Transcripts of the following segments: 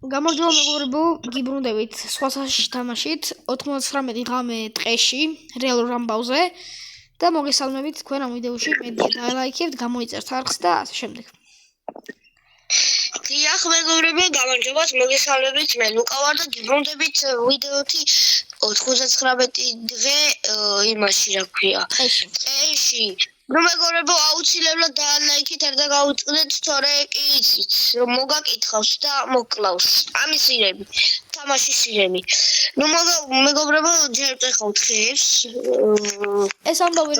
გამარჯობა მეგობრებო, გიბრუნდებით სხვა საშიში თამაშით 99 ღამე ტყეში რეალურ ამბავზე და მოგესალმებით თქვენ ამ ვიდეოში მედია დაელაიქებთ, გამოიწერთ არხს და ასე შემდეგ. დიახ მეგობრებო, გამარჯობათ, მოგესალმებით, მე ლუკა ვარ და გიბრუნდებით ვიდეოთი 99 დღე იმაში რა ქვია. ტყეში. Ну მეგობრებო, აუცილებლად დაალაიქით, არ დაგაუწყდეთ, თორე კი იცით, მოგაკითხავს და მოკლავს. ამის სირები, თამაშის სირები. Ну მეგობრებო, ჯერ წეხავთ ხეებს. ეს ამბავი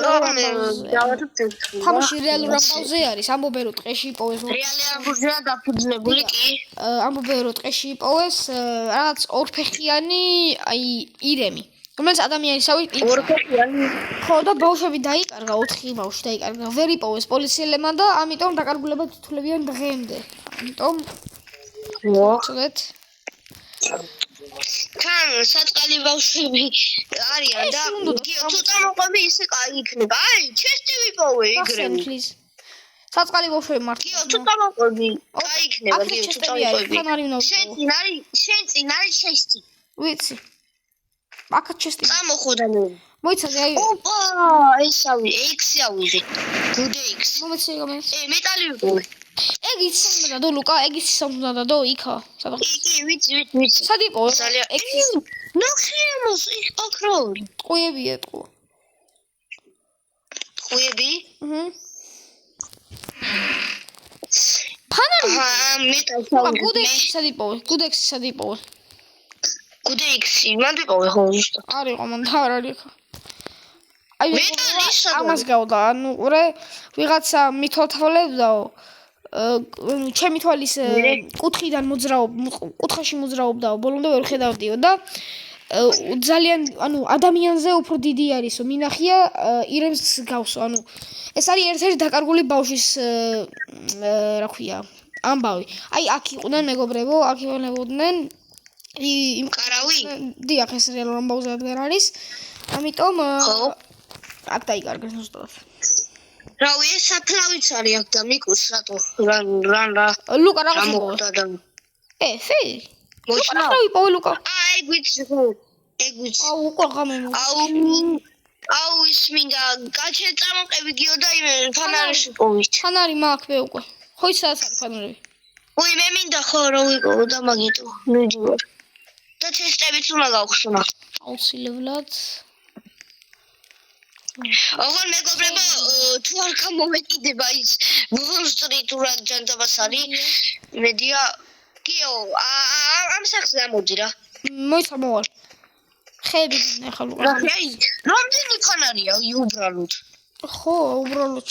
თამაში რეალურ ამბავზე არის, ამბობენ რომ ტყეში იპოვეს. რეალი ამბავზეა დაფუძნებული კი. ამბობენ რომ ტყეში იპოვეს რაღაც ორფეხიანი, აი ირემი. რომელიც ადამიანისავით ორფეხიანი. ხო და ბავშვები დაიკარგა, 4 ბავშვი დაიკარგა. ვერ იპოვეს პოლიციელებმა და ამიტომ დაკარგულება თულებიან დღემდე. ამიტომ ვუწევთ. თან საწყალი ბავშვები არიან და თუ წამოყვები ისე კაი იქნება. აი, ჩესტი ვიპოვე იგრემი. საწყალი ბავშვები მართლა. გიო, თუ წამოყვები, კაი იქნება, გიო, თუ წამოყვები. შენ წინ არის ჩესტი. ვიცი. აკა ჩესტი. წამოხვდა მე. მოიცადე აი. ოპა, ესავი, X-ი ავიღე. გუდე X. მომეცი გამეს. მეტალი ვიპოვე. ეგ იცი და დო ლუკა, ეგ იცი სამდა და დო იქა. კი, ვიცი. სად იყო? ძალიან. ნახემოს, აკროული. ტყუებია ტყუ. ტყუები? ფანარი. მეტალს გუდექსი სად იპოვე? გუდექსი სად იპოვე? გუდე X-ი, მან ვიპოვე ხო ზუსტად. არისო, მან და არ არის. აი მეტალის ამას გავდა, ანუ ყურე, ვიღაცა მithოთოლებდაო. ჩემი თვალის კუთხიდან კუთხეში მოძრაობდაო, ბოლომდე ვერ ხედავდიო და ძალიან, ანუ ადამიანზე უფრო დიდი არისო, მინახია ირემს გავსო, ანუ ეს არის ერთ-ერთი დაკარგული ბავშვის რა ქვია, ამბავი. აი აქ იყვნენ მეგობრებო, აქ იღებოდნენ იმ კარავი? დიახ, ეს რეალურ ამბავზე აღარ არის. ამიტომ აქ დაიკარგეს ზუსტად. რავი, ეს საფლავიც არის აქ და მიკუს რატო? რა. ლუკა რაღაც მოხდა და ფი. მოიჩნა. რა ვიპოვე ლუკა? აი, ვიცი ხო. ეგ ვიცი. აუ, უკვე ღამე მო. აუ, ის მინდა გაჩე წამოყევი გიო და იმე ფანარში პოვით. ფანარი მაქვს მე უკვე. ხო ის არის ფანარები. უი, მე მინდა ხო რა ვიპოვო და მაგიტო. მიდივარ. და ტესტებიც უნდა გავხსნა. აუცილებლად. ოღონ მეგობრებო, თუ არ გამომეკიდება ის მონსტრი თუ რა ჯანდაბას არის, მედია გიო, ამ სახს გამოდი რა. მოიცა მოვალ. ხეები ნახა ლუკა. აი, რამდენი ფანარია უბრალოდ? ხო, უბრალოდ.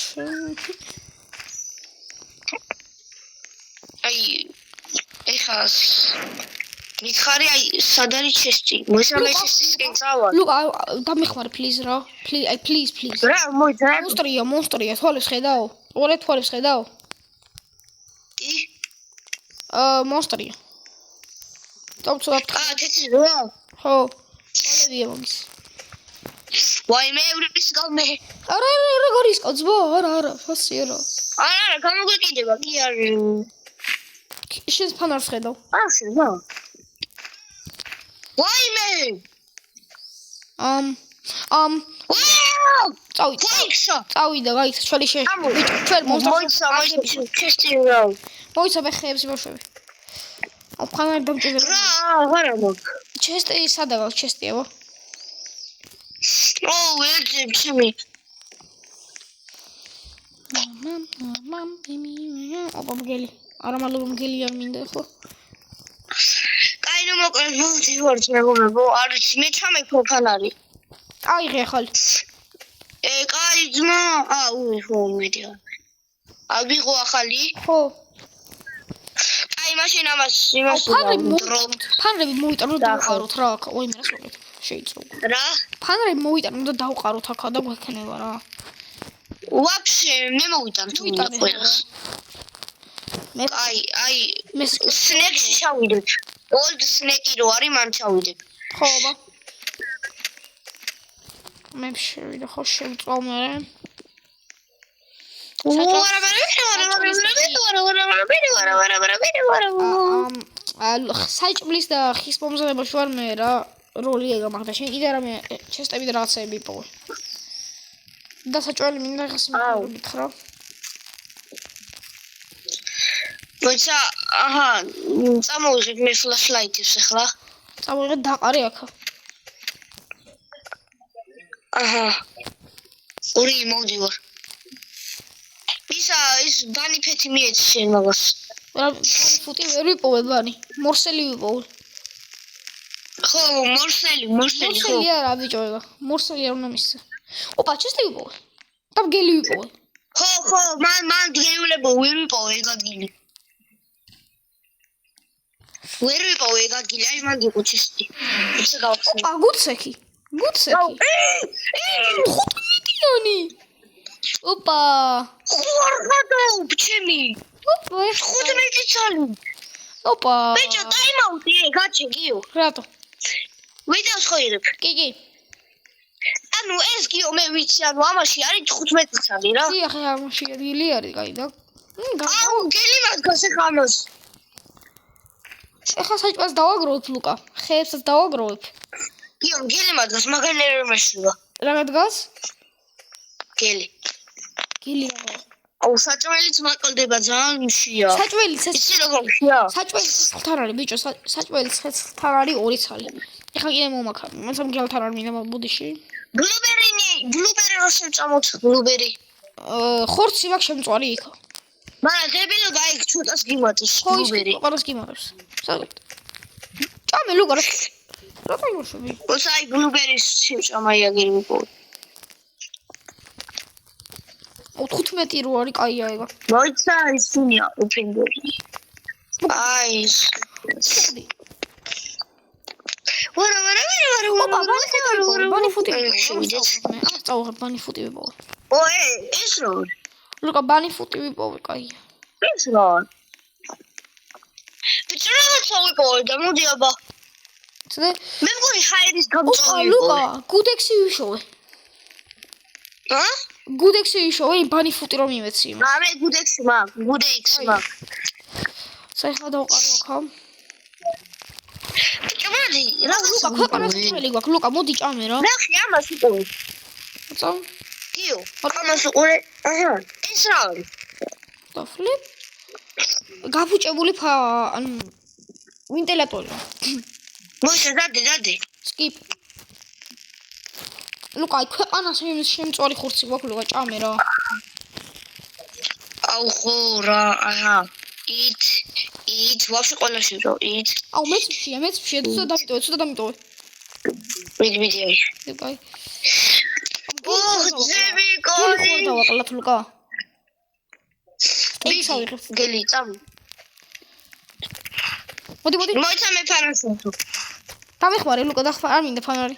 აი, ეხა მითხარი აი სად არის ჩესტი? მოსამე ჩესტისკენ წავალ. ლუკა, დამიხმარ პლიზ რა. პლიზ. რა, მოიცა. მონსტრია, თვალებს ხედავ. ორი თვალებს ხედავ. კი? მონსტრია. დავწვავ. თეთრი რა? ხო. ყველებია მაგის. ვაიმე, ევრის გამე. არა, როგორ ისკოცბო? არა, ფასია რა. არა, გამოგვეკიდება, კი არის. შენს ფანარს ხედავ. რა? ვაიმე! წავიდა, გაიქცა ჩვენი ჩვენ მოიცა ჩესტი რა. მოიცა ხეებს ბავშვები. აუ ფანარი დამჭირდა. რა, აღარა მაქვს. ჩესტი სადა გაქვს ჩესტია ვა? ეძებ ჩემი. ოპა მგელი. არა მალო მგელი არ მინდა ხო? კაი ნუ მოკლედ მოვდივართ მეგობრებო, არის მე ჩამექო ფანარი. აიღე ხალ. კაი ძმა, უი ხო მედია. ავიღო ახალი? ხო. აი მაშინ იმას ფანრები მოვიტანო და დავყაროთ რა აქ. ოი მე რას ვაკეთებ? შეიძლება. რა? ფანრები მოვიტანო და დავყაროთ აქ და გვექნება რა. ვაფშე მე მოვიტან თუ ყველას. მე აი სნექში ჩავიდეთ. old snake-ი რო არის მან ჩავიდეთ. ხო ბა. მე შევიდა ხო შევწვა მე. საჭმლის და ხის მომზადებაში ვარ მე რა როლი ეგა მაგდა შენ კიდე რამე ჩესტები და რაღაცები იპოვე და საჭმელი მინდა ხას მითხრა მოიცა აჰა წამოვიღებ მე ფლაშლაიტებს ახლა წამოვიღე დაყარი აქ აჰა ორი მოვდივარ ისა ის ბანი ფეთი მიეცი შენ მაგას რა ფუტი ვერ ვიპოვე ბანი მორსელი ვიპოვე ხო მორსელი ხო მორსელი არა ბიჭო ეგა მორსელი არ უნდა მისცე ოპა ჩესტი ვიპოვე და მგელი ვიპოვე ხო მან გეულებო ვერ ვიპოვე ეგ ადგილი ვერ ვიპოვე ეგ ადგილი აი მაგ იყო ჩესტი ისე გავხსნე ოპა გუცეკი 15-იანი ოპა ხორღადო ბჩემი ოპა 15 წალი ოპა ბიჭო ტაიმაუტი გაჩი გიო რატო ვიდეოს ხოირებ კი ანუ ეს გიო მე ვიცი ანუ ამაში არის 15 წალი რა კი ახლა ამაში ადგილი არის კაი და აუ გელი მაგას ეხამოს ეხლა საჭმელს დავაგროვებ ლუკა ხეებსაც დავაგროვებ გიო გელი მაგას მაგანერ მეშვა რა გადგას გელი გილი აუ საჭმელიც მაკლდება ძალიან მშია საჭმელიც ეს ისი როგორ მშია საჭმელიც ცხთან არის ბიჭო საჭმელიც ცხთან არის 2 ცალი ეხლა კიდე მომაქარ მაგრამ გელთან არ მინდა ბუდიში ბლუბერი რო შეწამოთ ბლუბერი ხორცი მაქვს შემწვარი იქ მაგრამ დებილობა იქ ცოტას გიმატის ხო ის ბლუბერი ყველას გიმაგებს საერთოდ ჭამე ლუკა რა იმუშები ოსაი ბლუბერის შეწამაია გიმიპო 15 რო არის კაია ეგა მოიცა ისუნია უფინგერი აი ვარა ბანი ფუტი წავიღებ ბანი ფუტი ვიპოვე ოე ეს რო ლუკა ბანი ფუტი ვიპოვე კაია ეს რო ბიჭო ვიპოვე და მოდი აბა ცდე მე მგონი ჰაერის ოპა გამწვავი ლუკა გუდექსი ვიშოვე ა გუდექსი ვიშოვე იმ ბანი ფუტი რომ იმეცი მე გუდექსი მაგ გუდექსი მაგ საერთოდ დავყარო ახლა ჭამადი რა ლუკა ქვეყანას წველი გვაქვს ლუკა მოდი ჭამე რა ნახე ამას უყურე წამ გიო ამას უყურე აჰა ეს რა არის დაფლე გაფუჭებული ანუ ვენტილატორი მოიცა დადე skip ლუკა ქვეყანას შემწვარი ხორცი გვაქვს ლუკა ჭამე რა აუ ხო რა აჰა ით ვაფშე ყველაში რო ით აუ მეც ფშია ცოტა დამიტოვე მიდი აი კაი ოხ ძები კოი დავაკლათ ლუკა გელი წამ მოდი მოიცა მე ფარასოთო დამეხმარე ლუკა და არ მინდა ფანარი